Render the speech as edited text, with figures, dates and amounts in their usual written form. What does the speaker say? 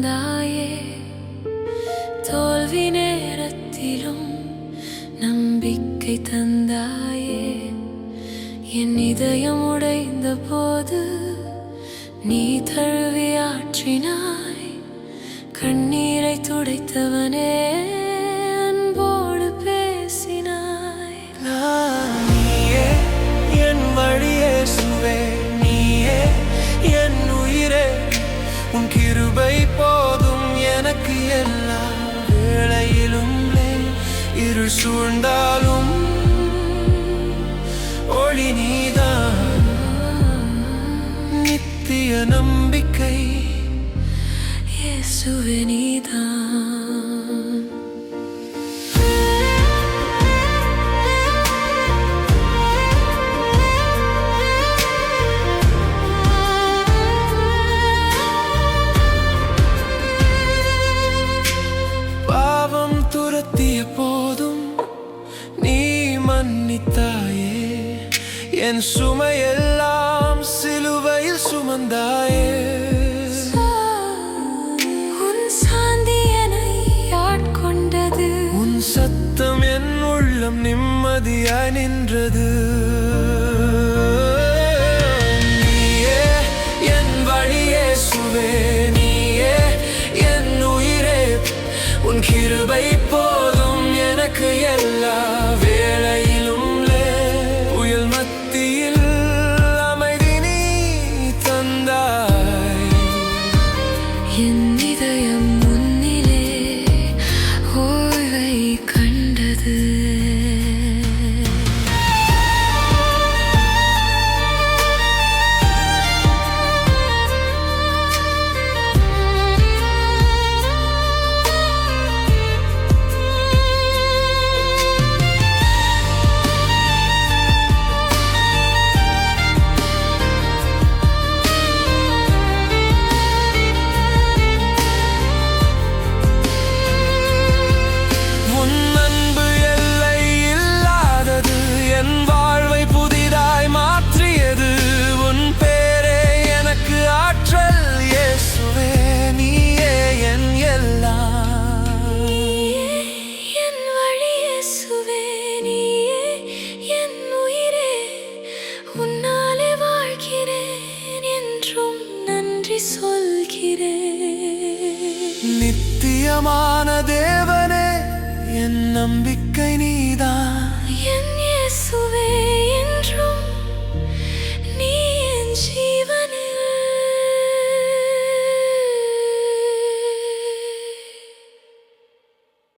தந்தாயே. தோல்வி நேரத்திலும் நம்பிக்கை தந்தாயே. என் இதயம் உடைந்த போது நீ தழுவி ஆற்றினாய். கண்ணீரை துடைத்தவனே, அன்போடு பேசினாய். நீயே என் வழி இயேசுவே, நீயே என் உயிரே. உன் கிருபை போதும் எனக்கு எல்லா வேளையிலும். இருள் சூழ்ந்தாலும் ஒளி நீதான். நித்திய நம்பிக்கை இயேசுவே நீதான். பாவம் துரத்திய போதும் நீ மன்னித்தாயே. என் சுமையெல்லாம் சிலுவையில் சுமந்தாயே. உன் சாந்தி என்னை ஆட்கொண்டது. உன் சத்தம் என் உள்ளம் நிம்மதியாய் நின்றது. நீயே என் வழி இயேசுவே, நீயே என் உயிரே. உன் கிருபை போதும் எனக்கு எல்லா வேளையிலும். புயல் மத்தியில் அமைதி நீ தந்தாய். என் இதயம் முன்னிலே ஓய்வை கண்டது. நித்தியமான தேவனே, என் நம்பிக்கை நீதான்.